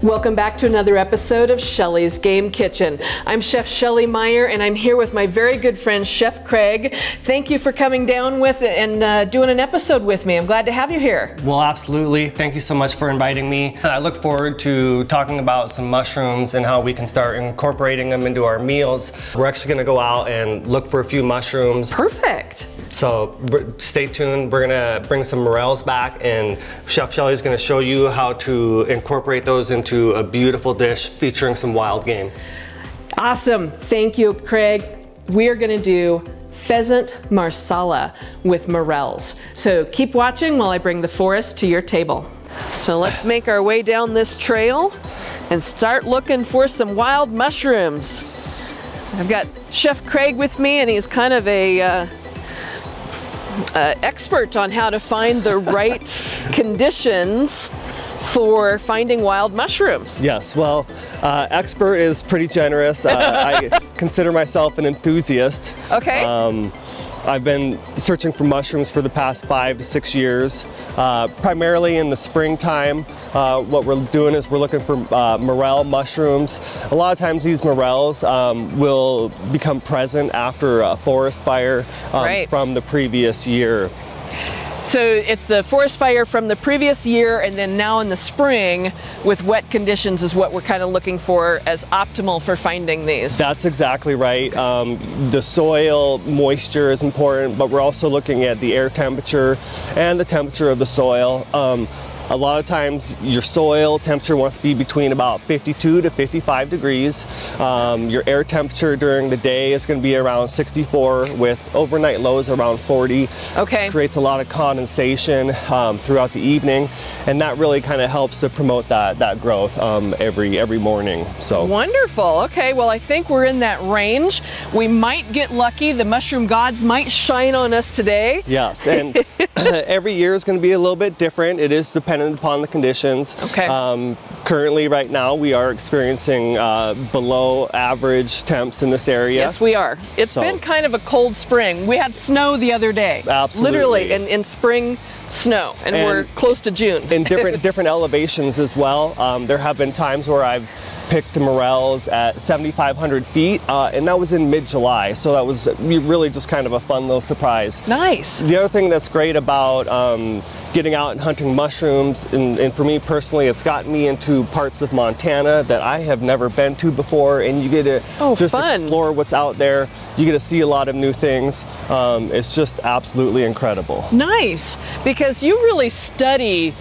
Welcome back to another episode of Shelly's Game Kitchen. I'm Chef Shelly Meyer, and I'm here with my very good friend Chef Craig. Thank you for coming down with and doing an episode with me. I'm glad to have you here. Well, absolutely. Thank you so much for inviting me. I look forward to talking about some mushrooms and how we can start incorporating them into our meals. We're actually going to go out and look for a few mushrooms. Perfect. So stay tuned. We're going to bring some morels back, and Chef Shelly is going to show you how to incorporate those into a beautiful dish featuring some wild game. Awesome. Thank you, Craig. We are going to do pheasant marsala with morels. So keep watching while I bring the forest to your table. So let's make our way down this trail and start looking for some wild mushrooms. I've got Chef Craig with me, and he's kind of a expert on how to find the right conditions for finding wild mushrooms. Yes, well, expert is pretty generous. I consider myself an enthusiast. Okay. I've been searching for mushrooms for the past 5 to 6 years, primarily in the springtime. What we're doing is we're looking for morel mushrooms. A lot of times these morels will become present after a forest fire from the previous year. So it's the forest fire from the previous year, and then now in the spring with wet conditions is what we're kind of looking for as optimal for finding these. That's exactly right. The soil moisture is important, but we're also looking at the air temperature and the temperature of the soil. A lot of times your soil temperature wants to be between about 52 to 55 degrees. Your air temperature during the day is going to be around 64 with overnight lows around 40. Okay. Creates a lot of condensation throughout the evening, and that really kind of helps to promote that growth every morning. So wonderful. Okay, well, I think we're in that range. We might get lucky. The mushroom gods might shine on us today. Yes, and every year is going to be a little bit different. It is dependent upon the conditions. Okay. Currently, right now, we are experiencing below average temps in this area. Yes, we are. It's been kind of a cold spring. We had snow the other day. Absolutely. Literally in spring snow, and we're close to June. In different elevations as well. There have been times where I've picked morels at 7,500 feet, and that was in mid-July, so that was really just kind of a fun little surprise. Nice. The other thing that's great about getting out and hunting mushrooms, and for me personally, it's gotten me into parts of Montana that I have never been to before, and you get to explore what's out there. You get to see a lot of new things. It's just absolutely incredible. Nice, because you really study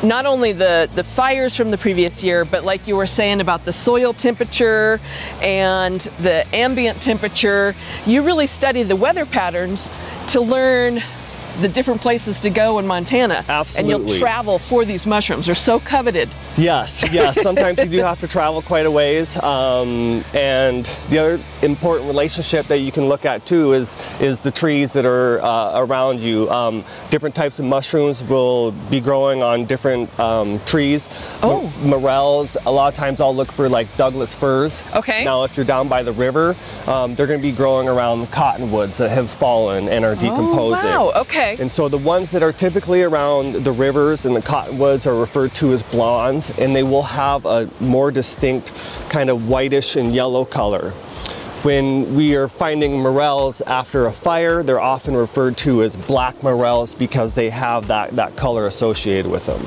not only the fires from the previous year, but like you were saying about the soil temperature and the ambient temperature. You really study the weather patterns to learn the different places to go in Montana. Absolutely. And you'll travel for these mushrooms. They're so coveted. Yes, yes. Sometimes you do have to travel quite a ways. And the other important relationship that you can look at too is the trees that are around you. Different types of mushrooms will be growing on different trees. Oh. Morels, a lot of times I'll look for like Douglas firs. Okay. Now if you're down by the river, they're going to be growing around cottonwoods that have fallen and are decomposing. Oh, wow. Okay. And so the ones that are typically around the rivers and the cottonwoods are referred to as blondes, and they will have a more distinct kind of whitish and yellow color. When we are finding morels after a fire, they're often referred to as black morels because they have that color associated with them.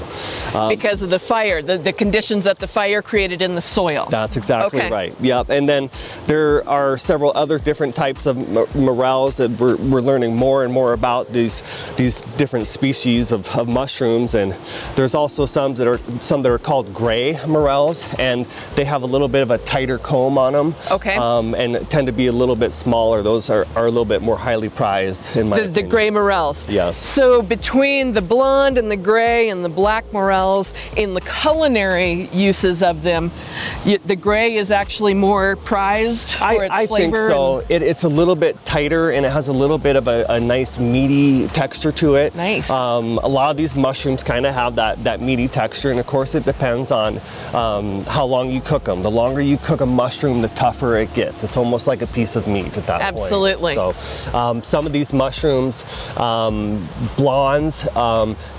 Because of the fire, the conditions that the fire created in the soil. That's exactly right. Yep. And then there are several other different types of morels that we're learning more and more about these different species of mushrooms. And there's also some that are called gray morels, and they have a little bit of a tighter comb on them. Okay. And tend to be a little bit smaller. Those are a little bit more highly prized in my opinion. The gray morels. Yes. So between the blonde and the gray and the black morels, in the culinary uses of them, the gray is actually more prized for its flavor. I think so. It's a little bit tighter, and it has a little bit of a nice meaty texture to it. Nice. A lot of these mushrooms kind of have that meaty texture, and of course it depends on how long you cook them. The longer you cook a mushroom, the tougher it gets. It's almost almost like a piece of meat at that Absolutely. point. So some of these mushrooms, blondes,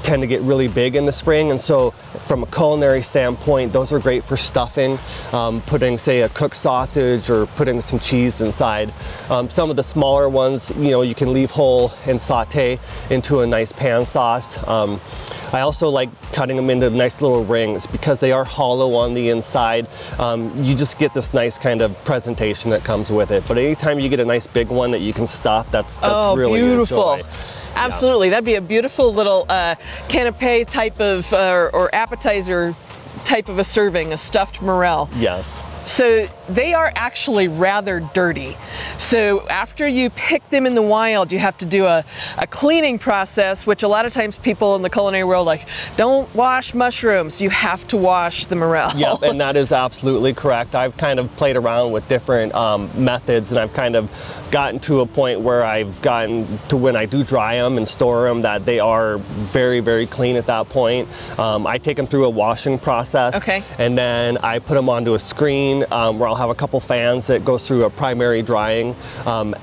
tend to get really big in the spring, and so from a culinary standpoint, those are great for stuffing, putting, say, a cooked sausage or putting some cheese inside. Some of the smaller ones, you know, you can leave whole and saute into a nice pan sauce. I also like cutting them into nice little rings because they are hollow on the inside. You just get this nice kind of presentation that comes with it. But anytime you get a nice big one that you can stuff, that's really beautiful. a joy. Absolutely, that'd be a beautiful little canapé type of or appetizer type of a serving, a stuffed morel. Yes. So they are actually rather dirty. So after you pick them in the wild, you have to do a cleaning process, which a lot of times people in the culinary world like, don't wash mushrooms. You have to wash the morel. Yep, and that is absolutely correct. I've kind of played around with different methods, and I've kind of gotten to a point where I've gotten to when I do dry them and store them that they are very, very clean at that point. I take them through a washing process, and then I put them onto a screen where I'll have a couple fans that goes through a primary drying.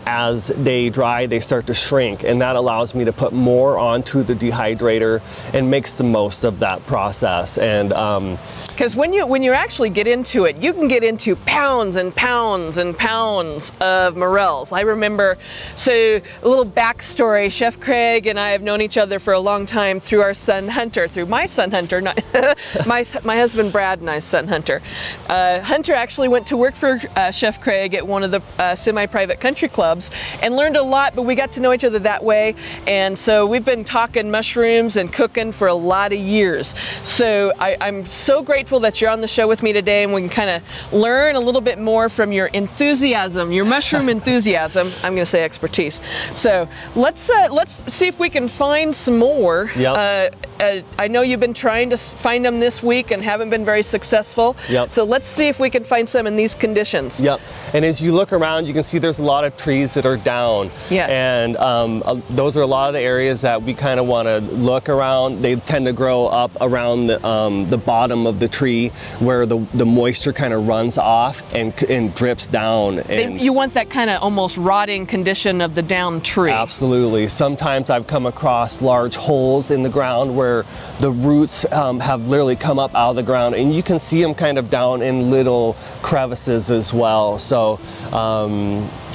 As they dry, they start to shrink, and that allows me to put more onto the dehydrator and makes the most of that process. And because when you actually get into it, you can get into pounds and pounds and pounds of morels. I remember, so a little backstory, Chef Craig and I have known each other for a long time through our son Hunter, through my son Hunter, not my husband Brad and I's son Hunter. Hunter actually went to work for Chef Craig at one of the semi-private country clubs and learned a lot, but we got to know each other that way. And so we've been talking mushrooms and cooking for a lot of years. So I'm so grateful that you're on the show with me today, and we can kind of learn a little bit more from your enthusiasm, your mushroom enthusiasm. I'm going to say expertise. So let's see if we can find some more. Yep. I know you've been trying to find them this week and haven't been very successful. Yep. So let's see if we can find some in these conditions. Yep. And as you look around, you can see there's a lot of trees that are down. Yes. And those are a lot of the areas that we kind of want to look around. They tend to grow up around the bottom of the tree where the moisture kind of runs off and drips down. And you want that kind of almost rotting condition of the down tree. Absolutely. Sometimes I've come across large holes in the ground where the roots have literally come up out of the ground, and you can see them kind of down in little crevices as well. So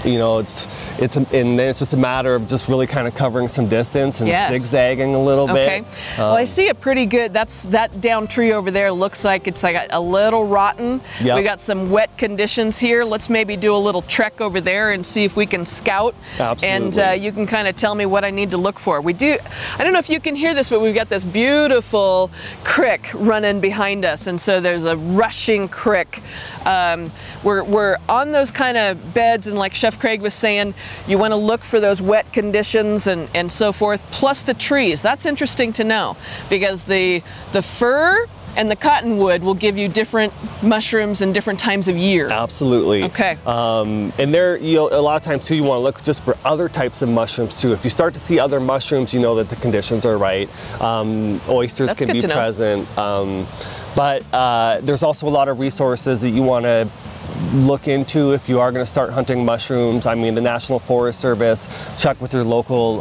you know, it's just a matter of just really kind of covering some distance and zigzagging a little bit. Well, I see a pretty good, that down tree over there looks like it's like a little rotten. Yep. We got some wet conditions here. Let's maybe do a little trek over there and see if we can scout. Absolutely. And you can kind of tell me what I need to look for. I don't know if you can hear this, but we've got this beautiful creek running behind us, and so there's a rushing creek. We're on those kind of beds, and like Chef Craig was saying, you want to look for those wet conditions and so forth, plus the trees. That's interesting to know, because the fir and the cottonwood will give you different mushrooms in different times of year. Absolutely. Okay. And there, a lot of times too, you want to look just for other types of mushrooms too. If you start to see other mushrooms, you know that the conditions are right. Oysters can be present. But there's also a lot of resources that you want to look into if you are going to start hunting mushrooms. I mean, the National Forest Service, check with your local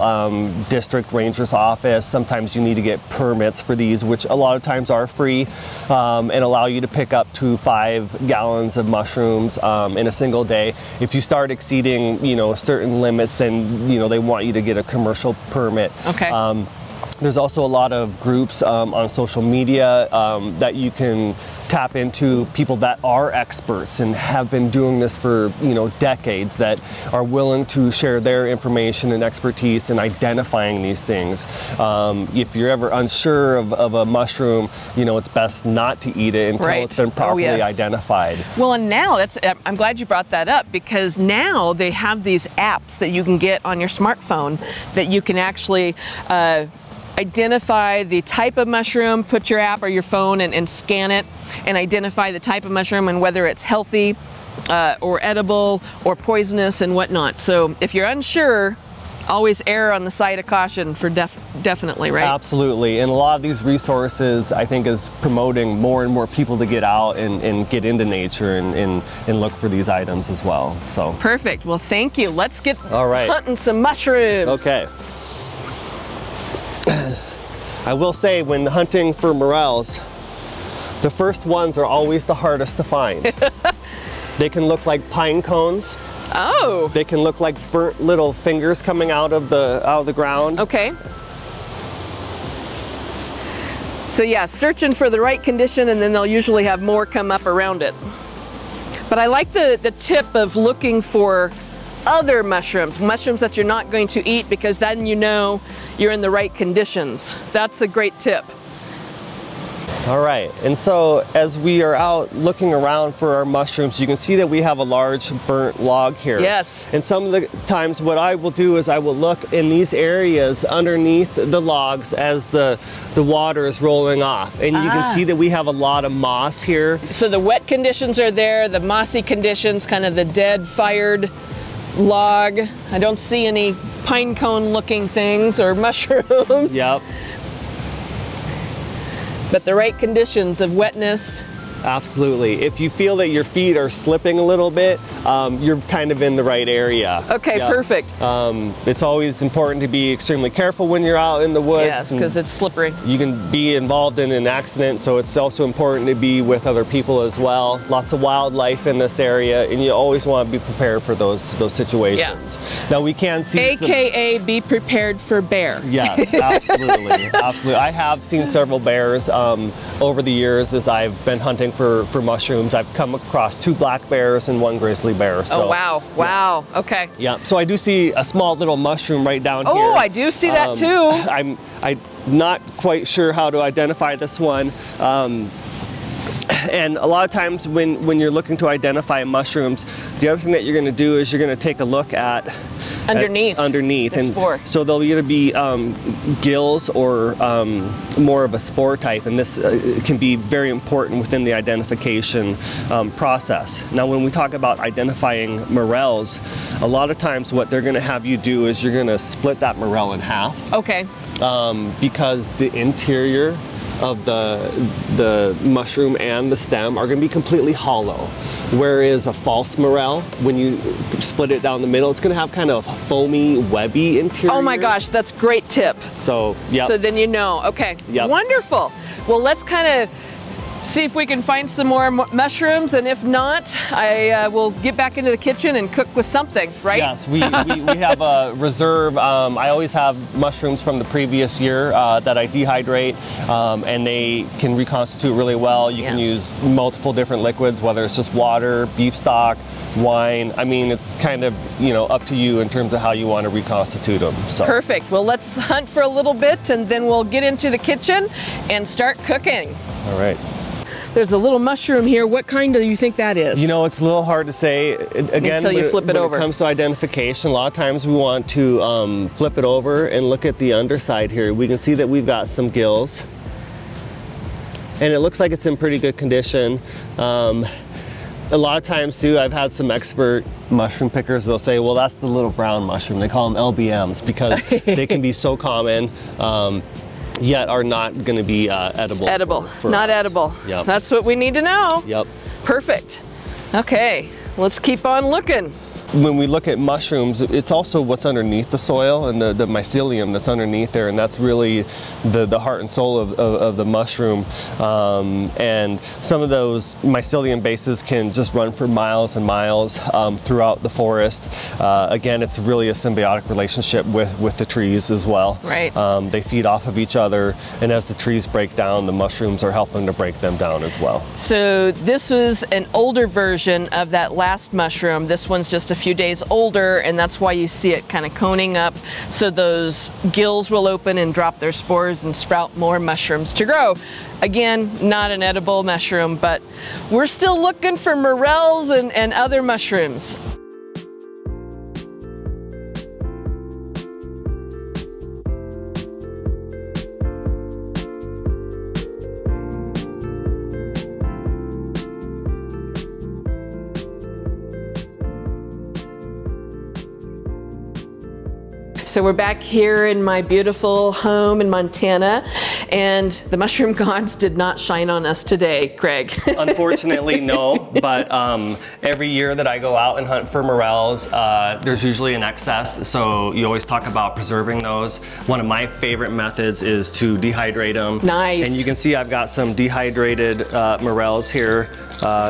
district ranger's office. Sometimes you need to get permits for these, which a lot of times are free, and allow you to pick up to 5 gallons of mushrooms in a single day. If you start exceeding, certain limits, then, they want you to get a commercial permit. Okay. There's also a lot of groups on social media that you can tap into, people that are experts and have been doing this for decades, that are willing to share their information and expertise in identifying these things. If you're ever unsure of a mushroom, it's best not to eat it until it's been properly identified. Well, and now I'm glad you brought that up, because now they have these apps that you can get on your smartphone that you can actually identify the type of mushroom, put your app or your phone and scan it, and identify the type of mushroom and whether it's healthy or edible or poisonous and whatnot. So if you're unsure, always err on the side of caution for definitely, right? Absolutely, and a lot of these resources, I think, is promoting more and more people to get out and get into nature and look for these items as well. So perfect. Well, thank you. Let's get right. hunting some mushrooms. Okay. I will say, when hunting for morels, the first ones are always the hardest to find. They can look like pine cones. Oh. They can look like burnt little fingers coming out of the ground. Okay. So yeah, searching for the right condition, and then they'll usually have more come up around it. But I like the tip of looking for other mushrooms that you're not going to eat, because then you know you're in the right conditions. That's a great tip. All right, and so as we are out looking around for our mushrooms, you can see that we have a large burnt log here. Yes. And some of the times what I will do is I will look in these areas underneath the logs as the water is rolling off. And you can see that we have a lot of moss here. So the wet conditions are there, the mossy conditions, kind of the dead, fired log. I don't see any pine cone looking things or mushrooms. Yep. But the right conditions of wetness. Absolutely. If you feel that your feet are slipping a little bit, you're kind of in the right area. Okay, yep. Perfect. It's always important to be extremely careful when you're out in the woods. Yes, because it's slippery. You can be involved in an accident, so it's also important to be with other people as well. Lots of wildlife in this area, and you always want to be prepared for those situations. Yeah. Now we can see AKA be prepared for bear. Yes, absolutely. Absolutely. I have seen several bears over the years as I've been hunting for mushrooms. I've come across 2 black bears and 1 grizzly bear. So, oh wow, wow, yeah. Okay. Yeah, so I do see a small little mushroom right down here. Oh, I do see that too. I'm not quite sure how to identify this one. And a lot of times when you're looking to identify mushrooms, the other thing that you're going to do is you're going to take a look at underneath the spore. So they'll either be gills or more of a spore type, and this can be very important within the identification process. Now when we talk about identifying morels, a lot of times what they're going to have you do is you're going to split that morel in half. Okay. Because the interior of the mushroom and the stem are going to be completely hollow. Whereas a false morel, when you split it down the middle, it's going to have kind of a foamy, webby interior. Oh my gosh, that's a great tip. So, yeah. So then you know. Okay, yep. Wonderful. Well, let's kind of see if we can find some more mushrooms, and if not, I will get back into the kitchen and cook with something, right? Yes, we have a reserve. I always have mushrooms from the previous year that I dehydrate, and they can reconstitute really well. You can use multiple different liquids, whether it's just water, beef stock, wine. I mean, it's kind of, you know, up to you in terms of how you want to reconstitute them. So. Perfect. Well, let's hunt for a little bit, and then we'll get into the kitchen and start cooking. All right. There's a little mushroom here. What kind do you think that is? You know, it's a little hard to say. Again, until you flip it over. When it comes to identification, a lot of times we want to flip it over and look at the underside here. We can see that we've got some gills, and it looks like it's in pretty good condition. A lot of times too, I've had some expert mushroom pickers, they'll say, well, that's the little brown mushroom. They call them LBMs because they can be so common. Yet are not going to be edible. Edible, for not us. edible. Yep. That's what we need to know. Yep. Perfect. Okay, let's keep on looking. When we look at mushrooms, it's also what's underneath the soil and the mycelium that's underneath there, and that's really the heart and soul of the mushroom. And some of those mycelium bases can just run for miles and miles throughout the forest. Again, it's really a symbiotic relationship with the trees as well. Right. They feed off of each other, and as the trees break down, the mushrooms are helping to break them down as well. So this was an older version of that last mushroom. This one's just a few days older, and that's why you see it kind of coning up, so those gills will open and drop their spores and sprout more mushrooms to grow. Again, not an edible mushroom, but we're still looking for morels and other mushrooms. So we're back here in my beautiful home in Montana, and the mushroom gods did not shine on us today, Craig. Unfortunately, no, but every year that I go out and hunt for morels, there's usually an excess, so you always talk about preserving those. One of my favorite methods is to dehydrate them. Nice. And you can see I've got some dehydrated morels here.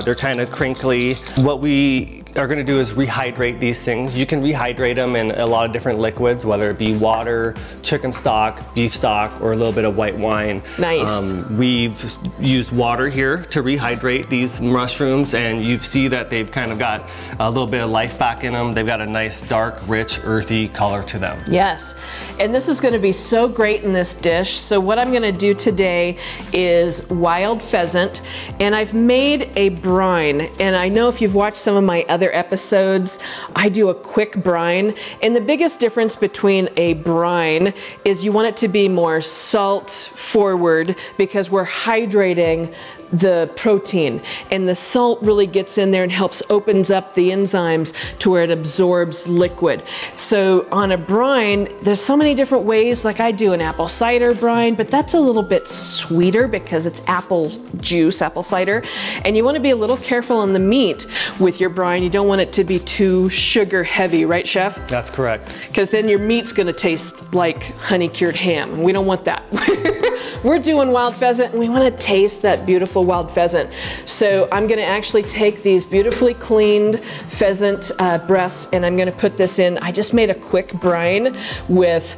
They're kind of crinkly. What we are going to do is rehydrate these things. You can rehydrate them in a lot of different liquids, whether it be water, chicken stock, beef stock, or a little bit of white wine. Nice. We've used water here to rehydrate these mushrooms, and you see that they've kind of got a little bit of life back in them. They've got a nice dark, rich, earthy color to them. Yes, and this is going to be so great in this dish. So what I'm going to do today is wild pheasant, and I've made a brine. And I know if you've watched some of my other episodes, I do a quick brine. And the biggest difference between a brine is you want it to be more salt forward because we're hydrating the protein, and the salt really gets in there and helps opens up the enzymes to where it absorbs liquid. So on a brine, there's so many different ways. Like I do an apple cider brine, but that's a little bit sweeter because it's apple juice, apple cider, and you want to be a little careful on the meat with your brine. You don't want it to be too sugar heavy, right, Chef? That's correct. Because then your meat's going to taste like honey cured ham, and we don't want that. We're doing wild pheasant, and we want to taste that beautiful wild pheasant. So I'm going to actually take these beautifully cleaned pheasant breasts, and I'm going to put this in. I just made a quick brine with.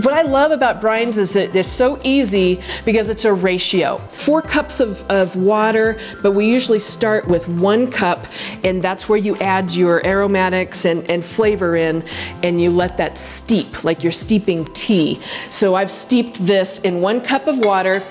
What I love about brines is that they're so easy because it's a ratio. 4 cups of water, but we usually start with 1 cup, and that's where you add your aromatics and flavor in, and you let that steep, like you're steeping tea. So I've steeped this in 1 cup of water,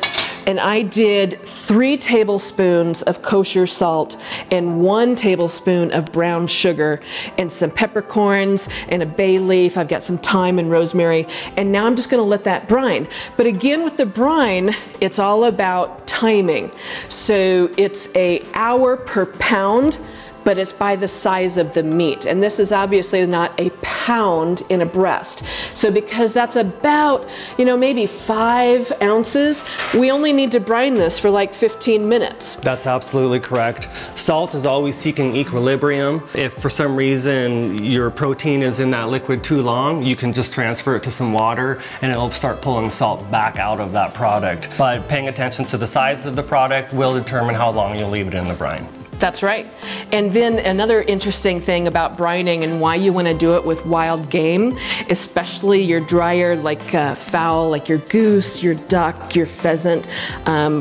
and I did 3 tablespoons of kosher salt and 1 tablespoon of brown sugar and some peppercorns and a bay leaf. I've got some thyme and rosemary, and now I'm just going to let that brine. But again, with the brine, it's all about timing. So it's an hour per pound, but it's by the size of the meat. And this is obviously not a pound in a breast. So because that's about, you know, maybe 5 ounces, we only need to brine this for like 15 minutes. That's absolutely correct. Salt is always seeking equilibrium. If for some reason your protein is in that liquid too long, you can just transfer it to some water and it'll start pulling salt back out of that product. But paying attention to the size of the product will determine how long you'll leave it in the brine. That's right. And then another interesting thing about brining and why you want to do it with wild game, especially your drier like fowl, like your goose, your duck, your pheasant,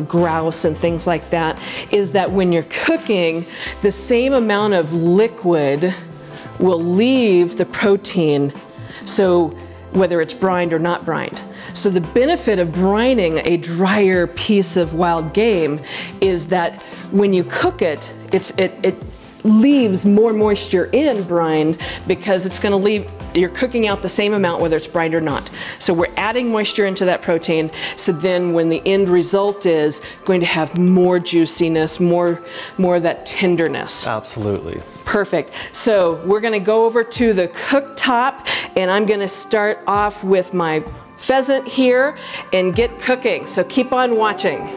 grouse and things like that, is that when you're cooking, the same amount of liquid will leave the protein, so whether it's brined or not brined. So the benefit of brining a drier piece of wild game is that when you cook it, it leaves more moisture in brined because it's going to leave, you're cooking out the same amount whether it's brined or not. So we're adding moisture into that protein, so then when the end result is going to have more juiciness, more of that tenderness. Absolutely. Perfect. So we're going to go over to the cooktop, and I'm going to start off with my pheasant here and get cooking. So keep on watching.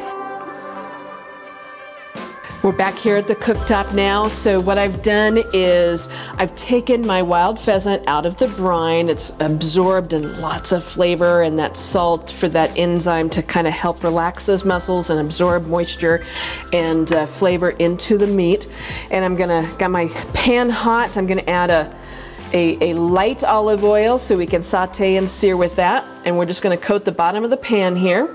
We're back here at the cooktop now. So what I've done is I've taken my wild pheasant out of the brine. It's absorbed in lots of flavor and that salt for that enzyme to kind of help relax those muscles and absorb moisture and flavor into the meat. And I'm gonna, got my pan hot. I'm gonna add a light olive oil so we can saute and sear with that. And we're just gonna coat the bottom of the pan here.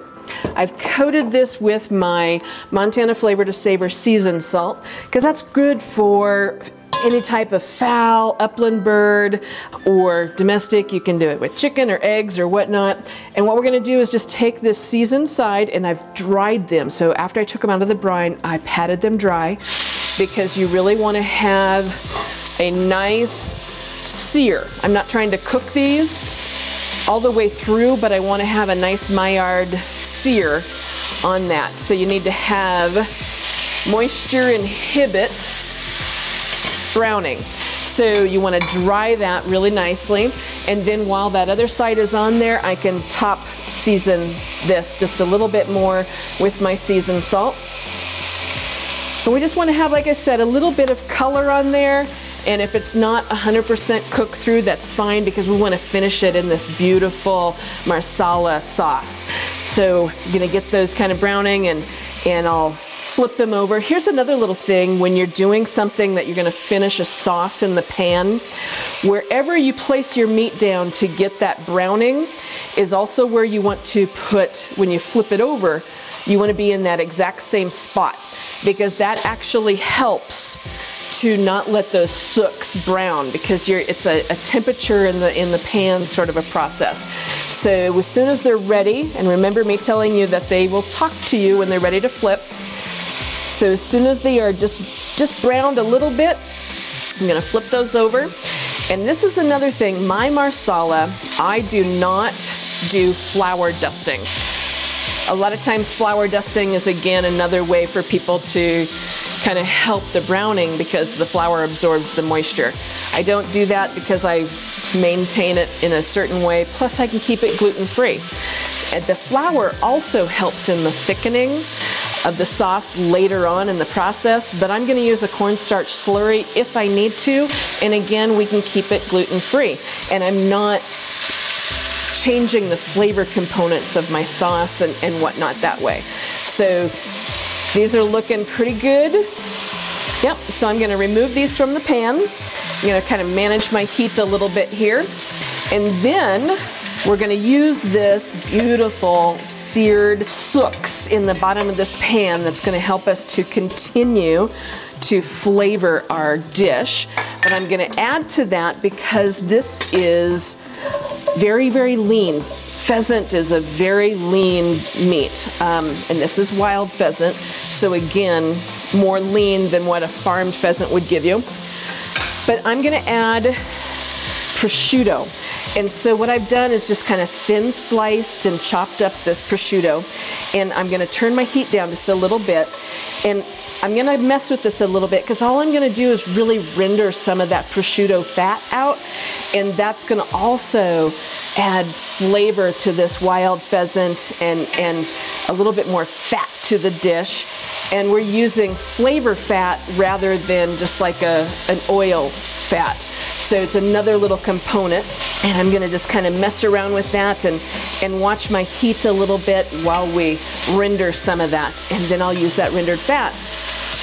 I've coated this with my Montana Flavor to Savor seasoned salt because that's good for any type of fowl, upland bird, or domestic. You can do it with chicken or eggs or whatnot. And what we're going to do is just take this seasoned side, and I've dried them. So after I took them out of the brine, I patted them dry because you really want to have a nice sear. I'm not trying to cook these all the way through, but I want to have a nice Maillard sear on that. So you need to have moisture inhibits browning. So you want to dry that really nicely. And then while that other side is on there, I can top season this just a little bit more with my seasoned salt. And we just want to have, like I said, a little bit of color on there. And if it's not 100% cooked through, that's fine, because we want to finish it in this beautiful Marsala sauce. So I'm going to get those kind of browning, and I'll flip them over. Here's another little thing when you're doing something that you're going to finish a sauce in the pan. Wherever you place your meat down to get that browning is also where you want to put, when you flip it over, you want to be in that exact same spot, because that actually helps to not let those sooks brown, because it's a temperature in the pan sort of a process. So as soon as they're ready, and remember me telling you that they will talk to you when they're ready to flip. So as soon as they are just browned a little bit, I'm gonna flip those over. And this is another thing, my Marsala, I do not do flour dusting. A lot of times flour dusting is, again, another way for people to kind of help the browning, because the flour absorbs the moisture. I don't do that because I maintain it in a certain way, plus I can keep it gluten-free. And the flour also helps in the thickening of the sauce later on in the process, but I'm going to use a cornstarch slurry if I need to, and again, we can keep it gluten-free. And I'm not changing the flavor components of my sauce and whatnot that way. So these are looking pretty good. Yep, so I'm going to remove these from the pan. I'm going to kind of manage my heat a little bit here. And then we're going to use this beautiful seared sooks in the bottom of this pan that's going to help us to continue to flavor our dish. But I'm going to add to that, because this is very, very lean. Pheasant is a very lean meat, and this is wild pheasant, so again, more lean than what a farmed pheasant would give you. But I'm going to add prosciutto. And so what I've done is just kind of thin sliced and chopped up this prosciutto, and I'm going to turn my heat down just a little bit, and I'm going to mess with this a little bit, because all I'm going to do is really render some of that prosciutto fat out, and that's going to also add flavor to this wild pheasant and a little bit more fat to the dish. And we're using flavor fat rather than just like an oil fat. So it's another little component, and I'm going to just kind of mess around with that and watch my heat a little bit while we render some of that, and then I'll use that rendered fat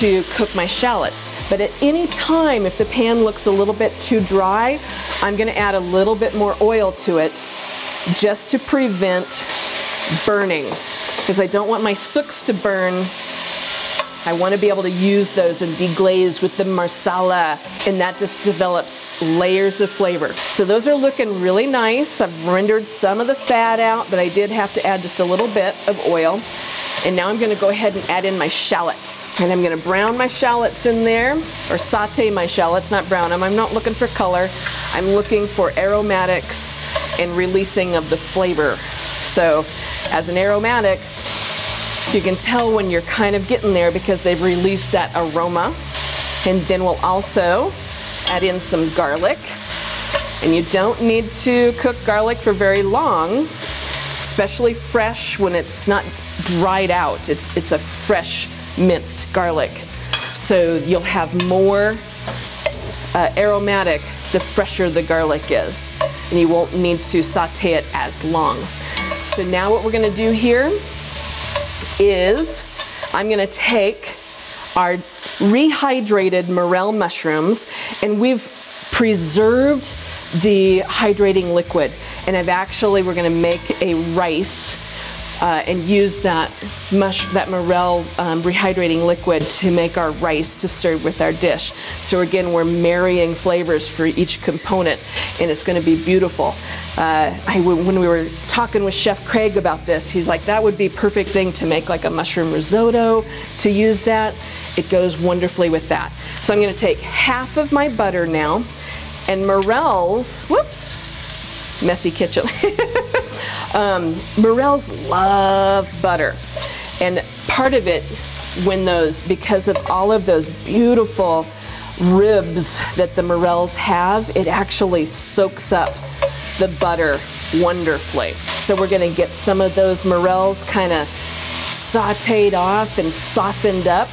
to cook my shallots. But at any time, if the pan looks a little bit too dry, I'm going to add a little bit more oil to it just to prevent burning, because I don't want my sooks to burn. I want to be able to use those and deglaze with the Marsala, and that just develops layers of flavor. So those are looking really nice. I've rendered some of the fat out, but I did have to add just a little bit of oil. And now I'm going to go ahead and add in my shallots. And I'm going to brown my shallots in there, or saute my shallots, not brown them. I'm not looking for color. I'm looking for aromatics and releasing of the flavor. So as an aromatic, you can tell when you're kind of getting there, because they've released that aroma. And then we'll also add in some garlic. And you don't need to cook garlic for very long, especially fresh when it's not dried out. It's a fresh minced garlic. So you'll have more aromatic the fresher the garlic is. And you won't need to saute it as long. So now what we're going to do here is I'm going to take our rehydrated morel mushrooms, and we've preserved the hydrating liquid, and we're going to make a rice and use that morel rehydrating liquid to make our rice to serve with our dish. So again, we're marrying flavors for each component, and it's going to be beautiful. When we were talking with Chef Craig about this, he's like, that would be a perfect thing to make like a mushroom risotto, to use that. It goes wonderfully with that. So I'm going to take half of my butter now, and Morels, whoops, messy kitchen. Morels love butter, and part of it, because of all of those beautiful ribs that the Morels have, it actually soaks up the butter wonderfully. So we're gonna get some of those morels kind of sauteed off and softened up,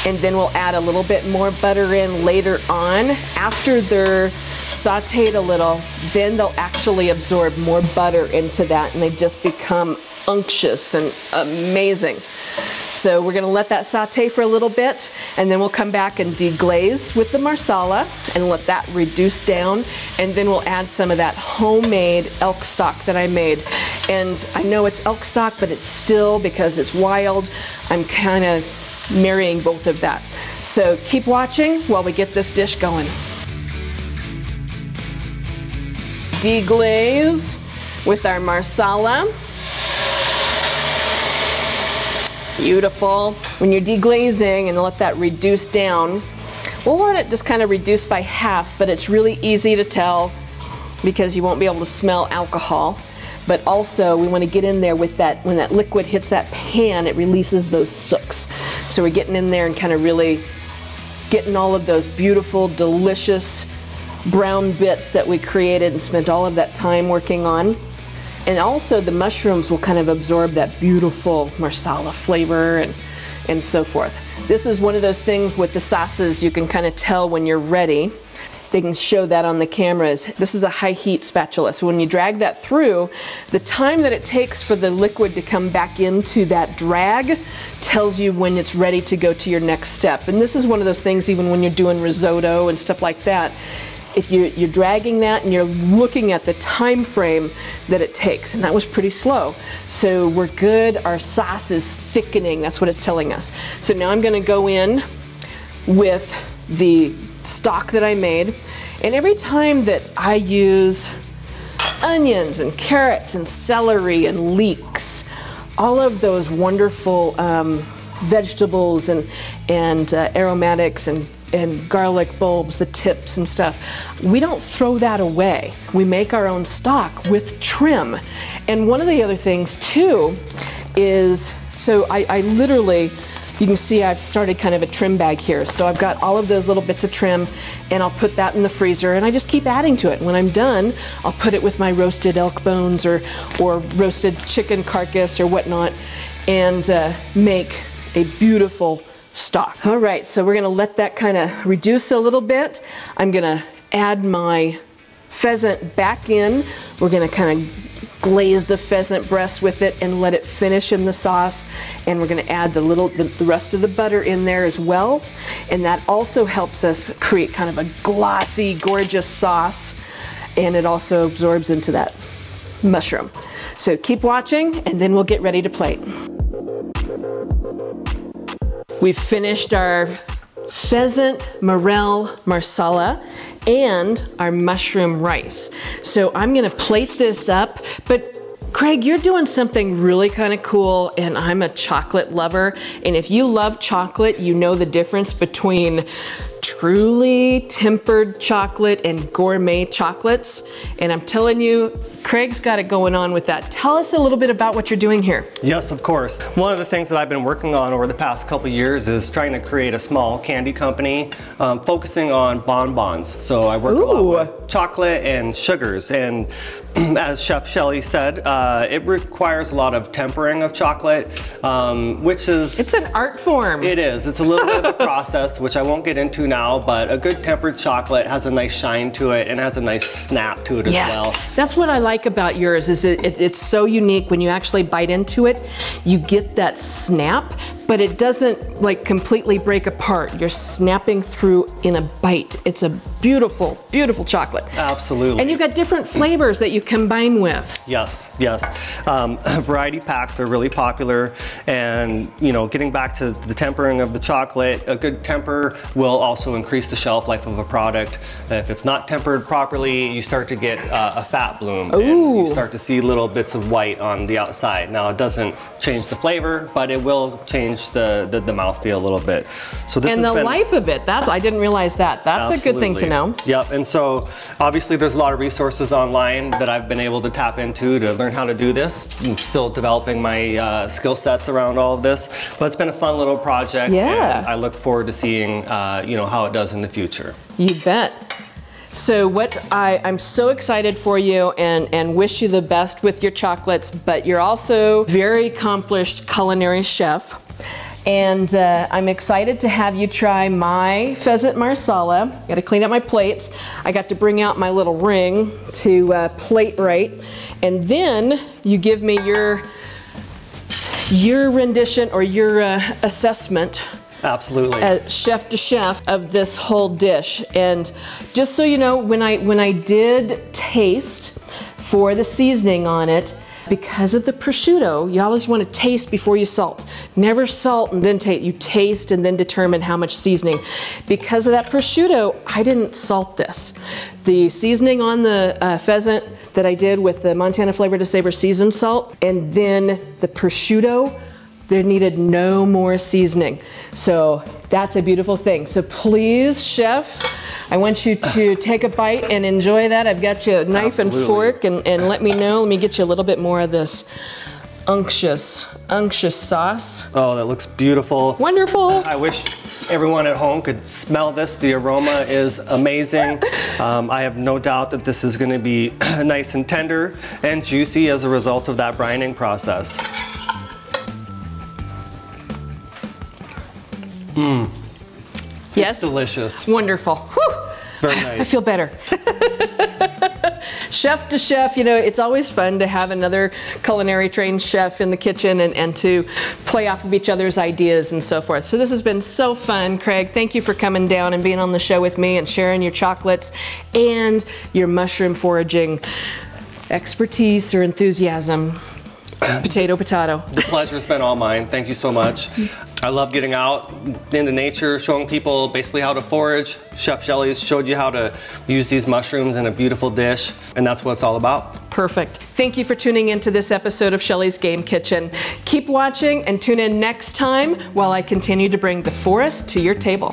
and then we'll add a little bit more butter in later on. After they're sauteed a little, then they'll actually absorb more butter into that, and they just become unctuous and amazing. So we're gonna let that saute for a little bit, and then we'll come back and deglaze with the Marsala and let that reduce down, and then we'll add some of that homemade elk stock that I made. And I know it's elk stock, but it's still, because it's wild, I'm kind of marrying both of that. So keep watching while we get this dish going. Deglaze with our Marsala. Beautiful. When you're deglazing and let that reduce down, we'll let it just kind of reduce by half, but it's really easy to tell because you won't be able to smell alcohol. But also we want to get in there with that, when that liquid hits that pan, it releases those sooks. So we're getting in there and kind of really getting all of those beautiful, delicious brown bits that we created and spent all of that time working on. And also the mushrooms will kind of absorb that beautiful Marsala flavor and so forth. This is one of those things with the sauces you can kind of tell when you're ready. They can show that on the cameras. This is a high heat spatula. So when you drag that through, the time that it takes for the liquid to come back into that drag tells you when it's ready to go to your next step. And this is one of those things even when you're doing risotto and stuff like that. If you're dragging that and you're looking at the time frame that it takes, and that was pretty slow. So we're good, our sauce is thickening, that's what it's telling us. So now I'm gonna go in with the stock that I made, and every time that I use onions and carrots and celery and leeks, all of those wonderful vegetables and aromatics and garlic bulbs, the tips and stuff, we don't throw that away. We make our own stock with trim. And one of the other things too is, so I literally, you can see I've started kind of a trim bag here. So I've got all of those little bits of trim, and I'll put that in the freezer, and I just keep adding to it. When I'm done, I'll put it with my roasted elk bones or roasted chicken carcass or whatnot, and make a beautiful stock. All right, so we're gonna let that kind of reduce a little bit. I'm gonna add my pheasant back in. We're gonna kind of glaze the pheasant breast with it and let it finish in the sauce. And we're gonna add the rest of the butter in there as well. And that also helps us create kind of a glossy, gorgeous sauce. And it also absorbs into that mushroom. So keep watching, and then we'll get ready to plate. We've finished our pheasant morel marsala and our mushroom rice. So I'm gonna plate this up, but Craig, you're doing something really kind of cool, and I'm a chocolate lover. And if you love chocolate, you know the difference between truly tempered chocolate and gourmet chocolates. And I'm telling you, Craig's got it going on with that. Tell us a little bit about what you're doing here. Yes, of course. One of the things that I've been working on over the past couple of years is trying to create a small candy company focusing on bonbons. So I work a lot with chocolate and sugars, and as Chef Shelly said, it requires a lot of tempering of chocolate, which is... It's an art form. It is. It's a little bit of a process, which I won't get into now, but a good tempered chocolate has a nice shine to it and has a nice snap to it as well. That's what I like about yours, is it's so unique. When you actually bite into it, you get that snap, but it doesn't like completely break apart. You're snapping through in a bite. It's a beautiful, beautiful chocolate. Absolutely. And you've got different flavors that you combine with. Yes, yes. Variety packs are really popular, and you know, getting back to the tempering of the chocolate, a good temper will also increase the shelf life of a product. If it's not tempered properly, you start to get a fat bloom. And you start to see little bits of white on the outside. Now it doesn't change the flavor, but it will change the mouthfeel a little bit. So this and the life of it, I didn't realize that. That's a good thing to know. Yep, and so obviously there's a lot of resources online that I've been able to tap into to learn how to do this. I'm still developing my skill sets around all of this, but it's been a fun little project. Yeah. And I look forward to seeing you know, how it does in the future. You bet. So I'm so excited for you and wish you the best with your chocolates, but you're also a very accomplished culinary chef. And I'm excited to have you try my pheasant marsala. Got to clean up my plates. I got to bring out my little ring to plate right. And then you give me your rendition or your assessment. Absolutely. Chef to chef of this whole dish. And just so you know, when I did taste for the seasoning on it, because of the prosciutto, you always want to taste before you salt. Never salt and then taste. You taste and then determine how much seasoning. Because of that prosciutto, I didn't salt this. The seasoning on the pheasant that I did with the Montana Flavor to Savor seasoned salt, and then the prosciutto, there needed no more seasoning. So that's a beautiful thing. So please, chef, I want you to take a bite and enjoy that. I've got you a knife and fork, and let me know. Let me get you a little bit more of this unctuous sauce. Oh, that looks beautiful. Wonderful. I wish everyone at home could smell this. The aroma is amazing. I have no doubt that this is going to be nice and tender and juicy as a result of that brining process. Mmm. Yes? It's delicious. Wonderful. Whew. Very nice. I feel better. Chef to chef, you know, it's always fun to have another culinary trained chef in the kitchen and to play off of each other's ideas and so forth. So this has been so fun, Craig. Thank you for coming down and being on the show with me and sharing your chocolates and your mushroom foraging expertise or enthusiasm. Potato, potato. The pleasure's been all mine. Thank you so much. I love getting out into nature, showing people basically how to forage. Chef Shelly's showed you how to use these mushrooms in a beautiful dish, and that's what it's all about. Perfect. Thank you for tuning into this episode of Shelly's Game Kitchen. Keep watching and tune in next time while I continue to bring the forest to your table.